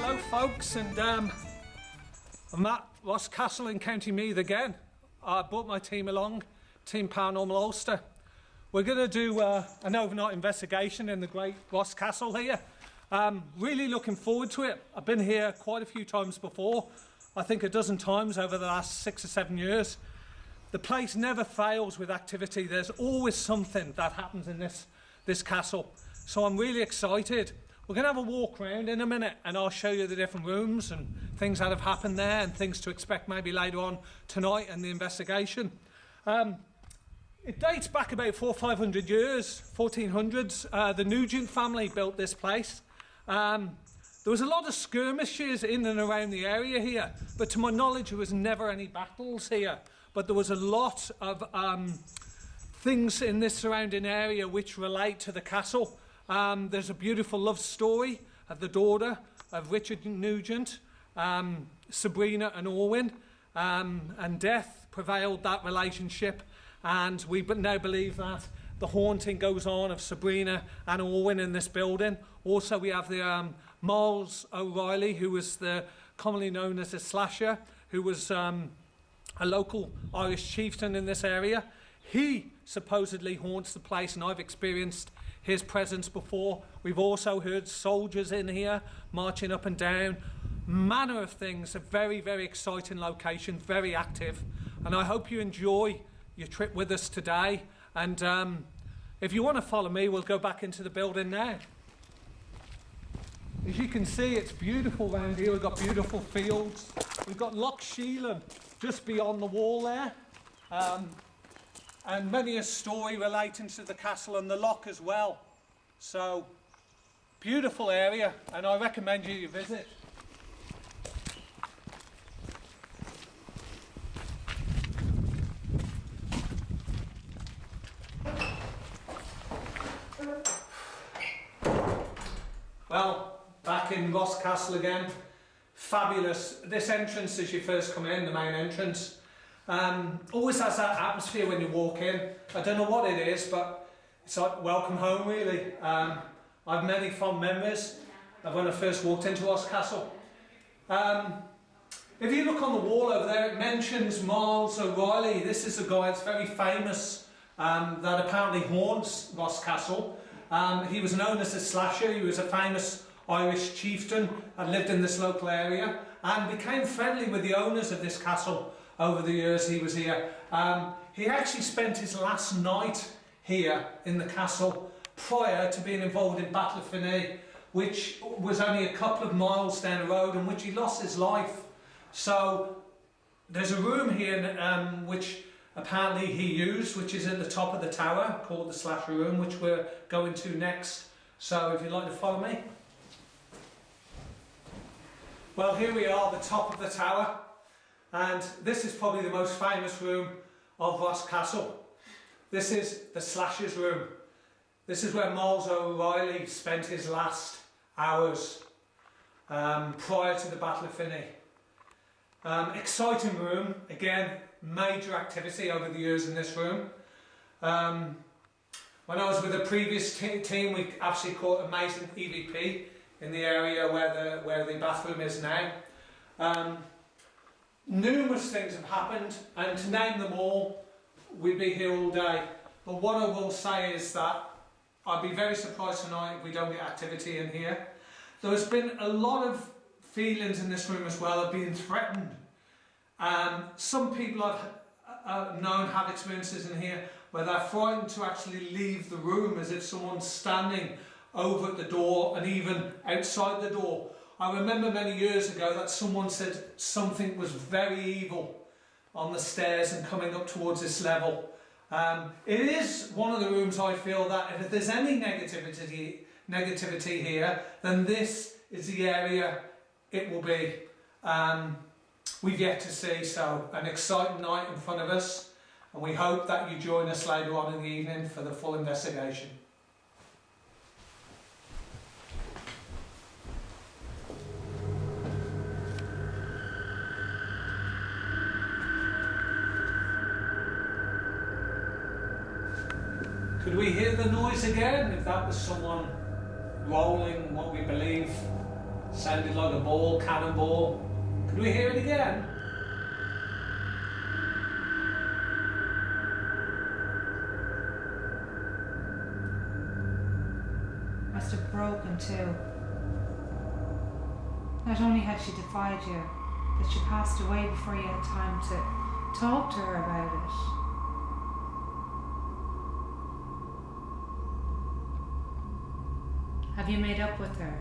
Hello folks, and I'm at Ross Castle in County Meath again. I brought my team along, Team Paranormal Ulster. We're going to do an overnight investigation in the great Ross Castle here. Really looking forward to it. I've been here quite a few times before, I think a dozen times over the last 6 or 7 years. The place never fails with activity. There's always something that happens in this castle. So I'm really excited. We're going to have a walk around in a minute and I'll show you the different rooms and things that have happened there and things to expect maybe later on tonight in the investigation. It dates back about 400 or 500 years, 1400s. The Nugent family built this place. There was a lot of skirmishes in and around the area here, but to my knowledge there was never any battles here. But there was a lot of things in this surrounding area which relate to the castle. There's a beautiful love story of the daughter of Richard Nugent, Sabrina and Orwin, and death prevailed that relationship, and we now believe that the haunting goes on of Sabrina and Orwin in this building. Also we have the Miles O'Reilly, who was commonly known as a slasher, who was a local Irish chieftain in this area. He supposedly haunts the place, and I've experienced his presence before. We've also heard soldiers in here marching up and down. Manner of things. A very, very exciting location, very active. And I hope you enjoy your trip with us today. And if you want to follow me, we'll go back into the building now. As you can see, it's beautiful around here. We've got beautiful fields. We've got Loch Sheelan just beyond the wall there. And many a story relating to the castle and the loch as well. So, beautiful area, and I recommend you visit. Well, back in Ross Castle again. Fabulous. This entrance as you first come in, the main entrance. Always has that atmosphere when you walk in. I don't know what it is, but it's like welcome home really. I've many fond memories of when I first walked into Ross Castle. If you look on the wall over there, it mentions Miles O'Reilly. This is a guy that's very famous, that apparently haunts Ross Castle. He was known as a slasher. He was a famous Irish chieftain and lived in this local area and became friendly with the owners of this castle over the years he was here. He actually spent his last night here in the castle prior to being involved in Battle of Finney, which was only a couple of miles down the road, and which he lost his life. So there's a room here which apparently he used, which is at the top of the tower, called the Slasher Room, which we're going to next. So if you'd like to follow me. Well, here we are, the top of the tower. And this is probably the most famous room of Ross Castle. This is the Slasher's Room. This is where Miles O'Reilly spent his last hours prior to the Battle of Finney. Exciting room, again, major activity over the years in this room. When I was with a previous team, we actually caught amazing EVP in the area where the bathroom is now. Numerous things have happened, and to name them all, we'd be here all day. But what I will say is that I'd be very surprised tonight if we don't get activity in here. There's been a lot of feelings in this room as well of being threatened. Some people I've known have experiences in here where they're frightened to actually leave the room, as if someone's standing over at the door and even outside the door. I remember many years ago that someone said something was very evil on the stairs and coming up towards this level. It is one of the rooms I feel that if there's any negativity here, then this is the area it will be. We've yet to see, so an exciting night in front of us, and we hope that you join us later on in the evening for the full investigation. Could we hear the noise again? If that was someone rolling what we believe Sounded like a ball, cannonball. Could we hear it again? Must have broken too. Not only had she defied you, but she passed away before you had time to talk to her about it. Have you made up with her?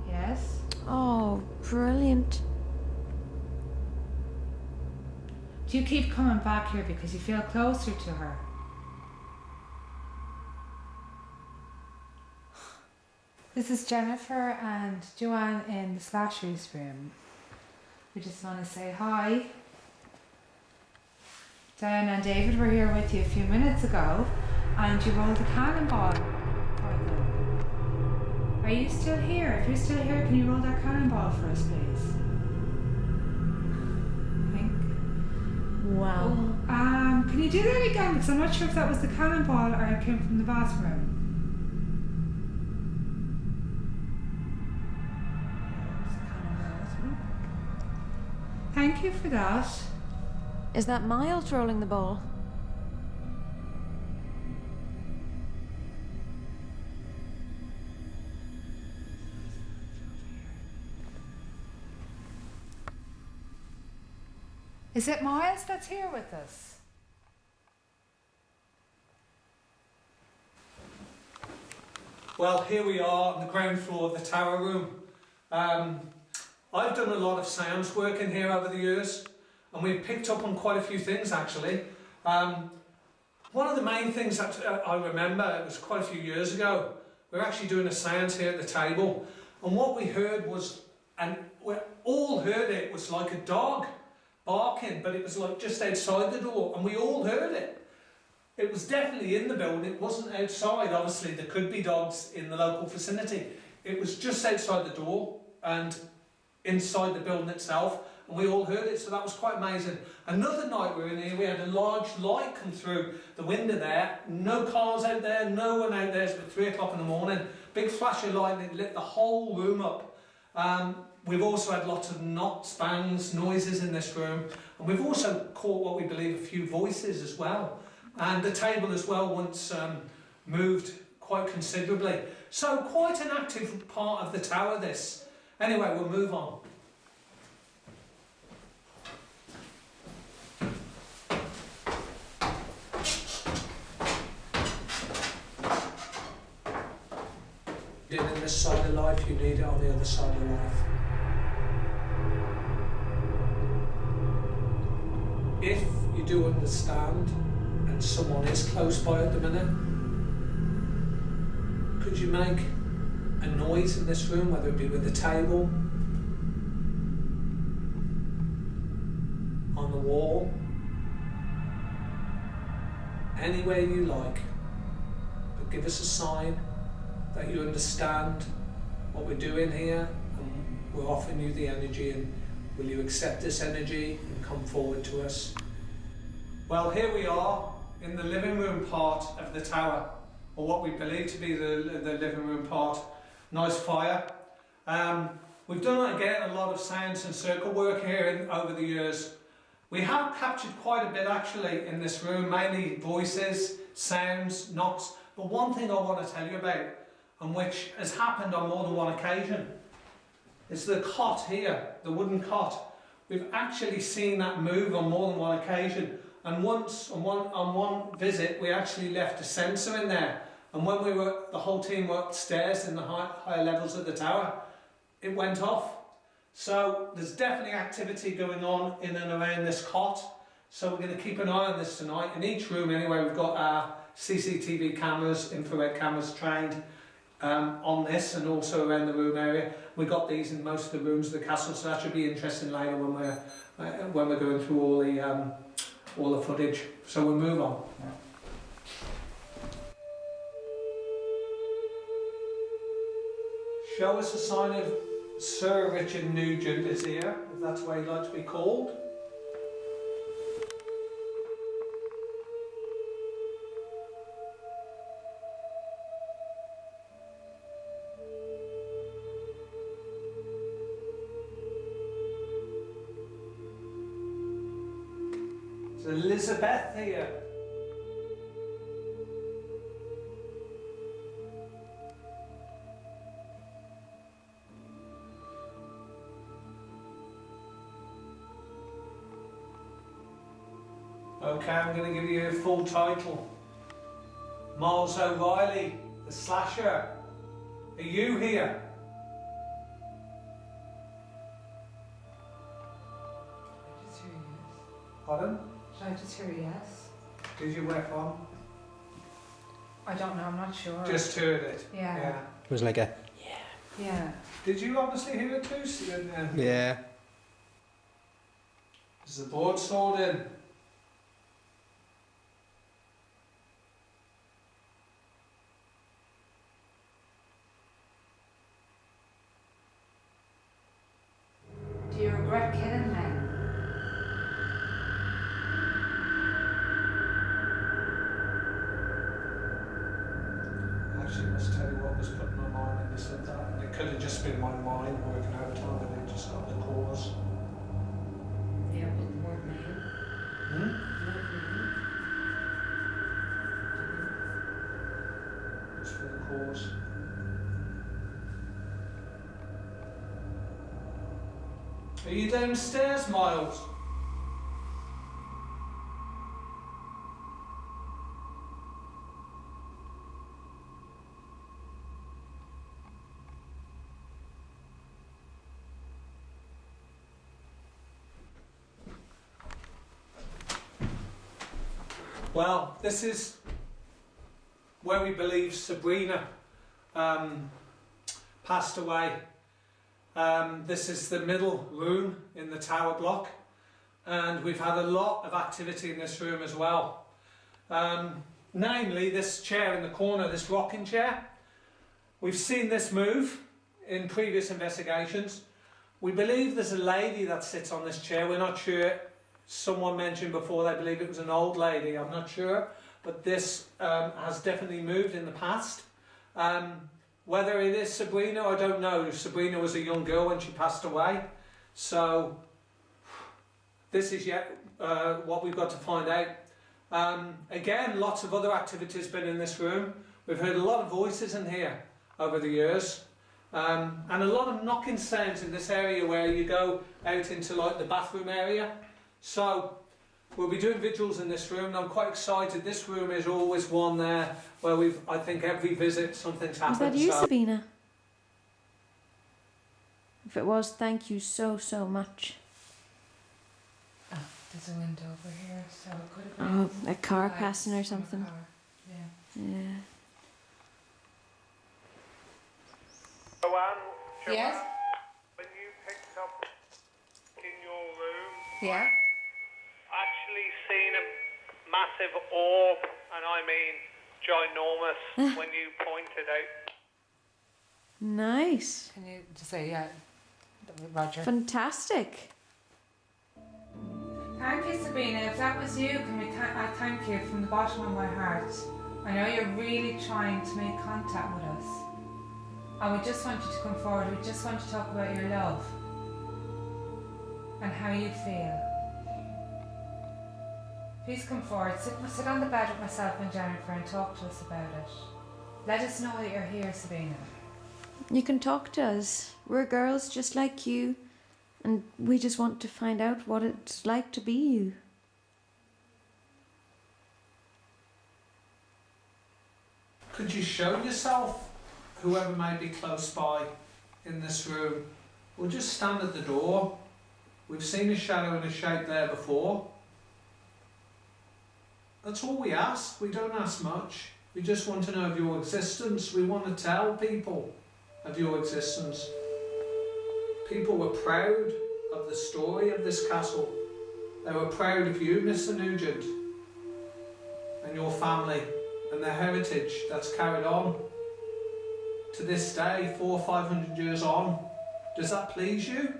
Yes? Oh, brilliant. Do you keep coming back here because you feel closer to her? This is Jennifer and Joanne in the Slashers room. We just want to say hi. Diana and David were here with you a few minutes ago and you rolled a cannonball for them. Are you still here? If you're still here, can you roll that cannonball for us, please? Wow. Can you do that again? Because I'm not sure if that was the cannonball or it came from the bathroom. Thank you for that. Is that Miles rolling the ball? Is it Miles that's here with us? Well, here we are on the ground floor of the tower room. I've done a lot of sounds work in here over the years, and we've picked up on quite a few things actually. One of the main things that I remember, it was quite a few years ago, we were actually doing a seance here at the table, and what we heard was, and we all heard it, was like a dog barking, but it was like just outside the door, and we all heard it. It was definitely in the building, it wasn't outside. Obviously there could be dogs in the local vicinity. It was just outside the door and inside the building itself, and we all heard it, so that was quite amazing. Another night we were in here, we had a large light come through the window there, no cars out there, no one out there. It's about 3 o'clock in the morning, big flash of light, and it lit the whole room up. We've also had lots of knocks, bangs, noises in this room, and we've also caught what we believe a few voices as well. And the table as well once moved quite considerably. So quite an active part of the tower this. Anyway, we'll move on. In this side of life, you need it on the other side of life. If you do understand, and someone is close by at the minute, could you make a noise in this room, whether it be with the table, on the wall, anywhere you like, but give us a sign that you understand what we're doing here, and we're offering you the energy, and will you accept this energy and come forward to us? Well, here we are in the living room part of the tower, or what we believe to be the living room part. Nice fire. We've done again a lot of sounds and circle work here over the years. We have captured quite a bit actually in this room, mainly voices, sounds, knocks. But one thing I want to tell you about, and which has happened on more than one occasion, is the cot here, the wooden cot. We've actually seen that move on more than one occasion. And once, on one visit, we actually left a sensor in there. And when the whole team were upstairs in the higher levels of the tower, it went off. So there's definitely activity going on in and around this cot. So we're going to keep an eye on this tonight. In each room anyway, we've got our CCTV cameras, infrared cameras trained on this, and also around the room area. We've got these in most of the rooms of the castle, so that should be interesting later when we're going through all the footage. So we'll move on. Show us a sign of Sir Richard Nugent is here, if that's what he'd like to be called. Is Elizabeth here? Okay, I'm going to give you a full title. Miles O'Reilly, the slasher. Are you here? I just hear yes. Pardon? Should I just hear yes? Did you whack on? I don't know, I'm not sure. Just heard it. Yeah. It was like a Yeah. Did you honestly hear it too? yeah. Is the board sold in? Do you regret killing men? Actually, I must tell you what was putting my mind when you said that. And it could have just been my mind working overtime, but it just got the cause. Yeah, but the word man. Hmm? Just for the cause. Are you downstairs, Miles? Well, this is where we believe Sabrina passed away. This is the middle room in the tower block, and we've had a lot of activity in this room as well. Namely, this chair in the corner, this rocking chair. We've seen this move in previous investigations. We believe there's a lady that sits on this chair. We're not sure. Someone mentioned before they believe it was an old lady. I'm not sure, but this has definitely moved in the past. Whether it is Sabrina, I don't know. Sabrina was a young girl when she passed away, so this is yet what we've got to find out. Again, lots of other activities been in this room. We've heard a lot of voices in here over the years, and a lot of knocking sounds in this area where you go out into like the bathroom area. So we'll be doing vigils in this room, and I'm quite excited. This room is always one there where I think every visit something's happened. Was that you, so. Sabina? If it was, thank you so much. Oh, there's a window over here, so it could have been. Oh, a car lights passing or from a something. car. Yeah. Yeah. Joanne, Yes? when you picked up in your room, Yeah. actually seen a massive orb, and I mean ginormous, when you pointed out. Nice. Can you just say yeah, Roger? Fantastic. Thank you, Sabina. If that was you, I thank you from the bottom of my heart. I know you're really trying to make contact with us. And we just want you to come forward. We just want to talk about your love and how you feel. Please come forward. Sit on the bed with myself and Jennifer and talk to us about it. Let us know that you're here, Sabina. You can talk to us. We're girls just like you, and we just want to find out what it's like to be you. Could you show yourself, whoever may be close by in this room? We'll just stand at the door. We've seen a shadow and a shape there before. That's all we ask. We don't ask much. We just want to know of your existence. We want to tell people of your existence. People were proud of the story of this castle. They were proud of you, Mr. Nugent, and your family, and the heritage that's carried on to this day, 400 or 500 years on. Does that please you?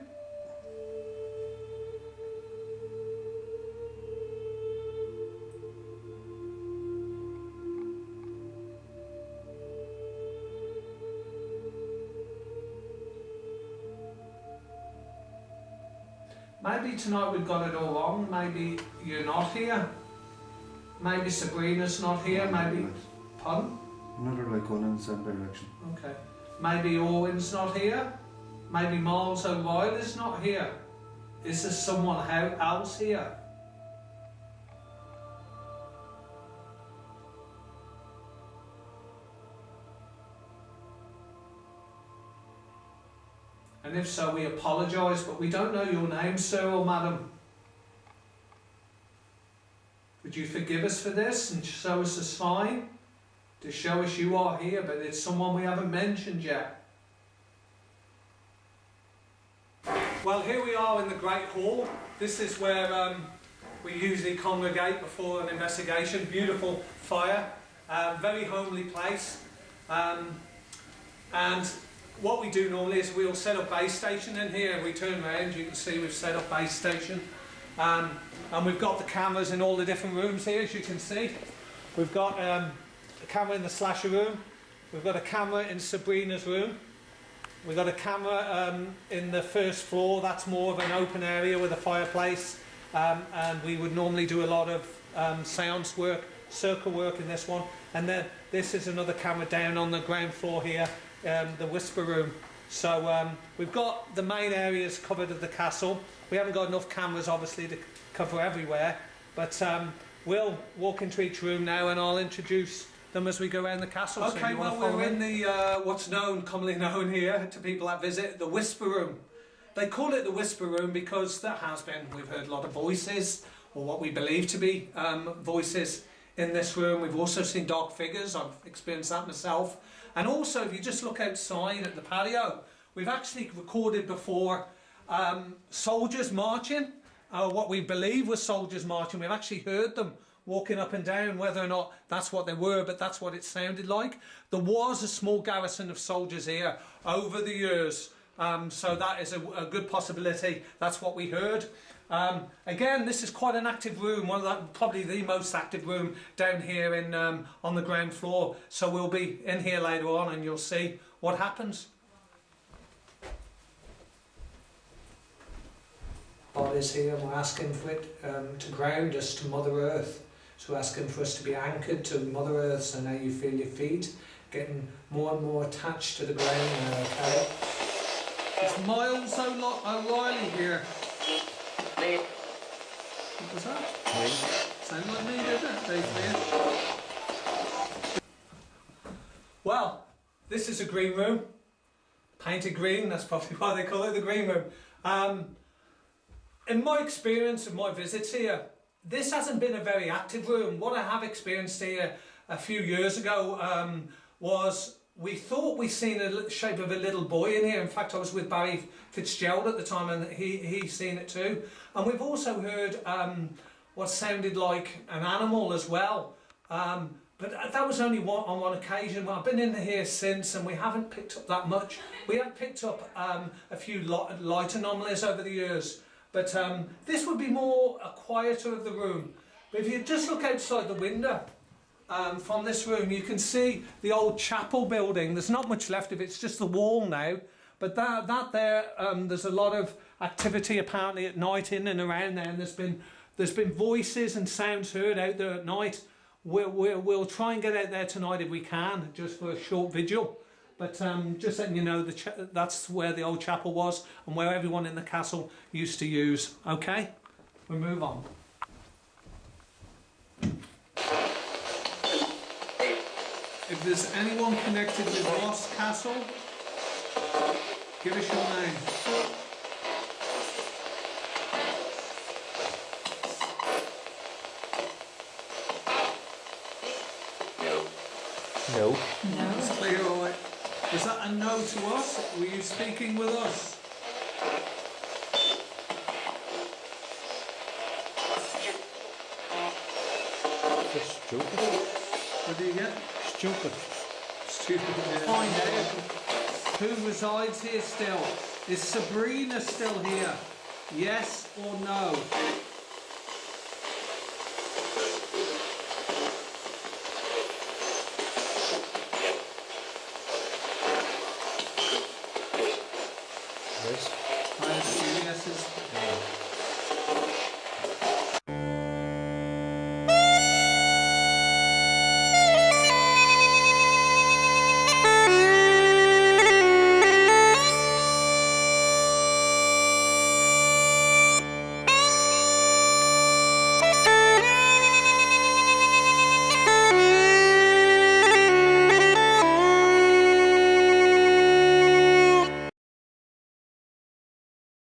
Maybe tonight we've got it all wrong. Maybe you're not here. Maybe Sabrina's not here. Maybe... Pardon? Another like going in the same direction. Okay. Maybe Owen's not here. Maybe Miles O'Reilly's not here. Is there someone else here? And if so, we apologise, but we don't know your name, sir or madam. Would you forgive us for this and show us a sign to show us you are here, but it's someone we haven't mentioned yet? Well, here we are in the Great Hall. This is where we usually congregate before an investigation. Beautiful fire, very homely place. And what we do normally is we'll set up base station in here. We turn around, you can see we've set up base station. And we've got the cameras in all the different rooms here, as you can see. We've got a camera in the slasher room. We've got a camera in Sabrina's room. We've got a camera in the first floor. That's more of an open area with a fireplace. And we would normally do a lot of seance work, circle work in this one. And then this is another camera down on the ground floor here, the whisper room. So we've got the main areas covered of the castle. We haven't got enough cameras obviously to cover everywhere, but we'll walk into each room now and I'll introduce them as we go around the castle. Okay, so well, we're in the what's commonly known here to people that visit, the whisper room. They call it the whisper room because we've heard a lot of voices, or what we believe to be voices in this room. We've also seen dark figures. I've experienced that myself. And also, if you just look outside at the patio, we've actually recorded before soldiers marching, what we believe was soldiers marching. We've actually heard them walking up and down, whether or not that's what they were, but that's what it sounded like. There was a small garrison of soldiers here over the years, so that is a good possibility. That's what we heard. Again, this is quite an active room, probably the most active room down here in on the ground floor. So we'll be in here later on and you'll see what happens. God is here and we're asking for it to ground us to Mother Earth. So we're asking for us to be anchored to Mother Earth, so now you feel your feet getting more and more attached to the ground now, okay? It's Miles O'Reilly here. Me. What was that? Me. Sound like me, didn't it? Well, this is a green room. Painted green, that's probably why they call it the green room. In my experience of my visits here, this hasn't been a very active room. What I have experienced here a few years ago was we thought we seen the shape of a little boy in here. In fact, I was with Barry Fitzgerald at the time and he seen it too. And we've also heard what sounded like an animal as well. But that was only on one occasion. Well, I've been in here since and we haven't picked up that much. We have picked up a few light anomalies over the years. But this would be more a quieter of the room. But if you just look outside the window from this room, you can see the old chapel building. There's not much left of it, it's just the wall now. But there's a lot of activity apparently at night in and around there. And there's been voices and sounds heard out there at night. We'll try and get out there tonight if we can, just for a short vigil. But just letting you know, that's where the old chapel was and where everyone in the castle used to use. Okay, we'll move on. If there's anyone connected with Ross Castle, give us your name. No. No. It's clear, all right. Was that a no to us? Were you speaking with us? That's stupid. What do you get? Stupid. Stupid. Find out who resides here still. Is Sabrina still here? Yes or no? Yes. I assume yes is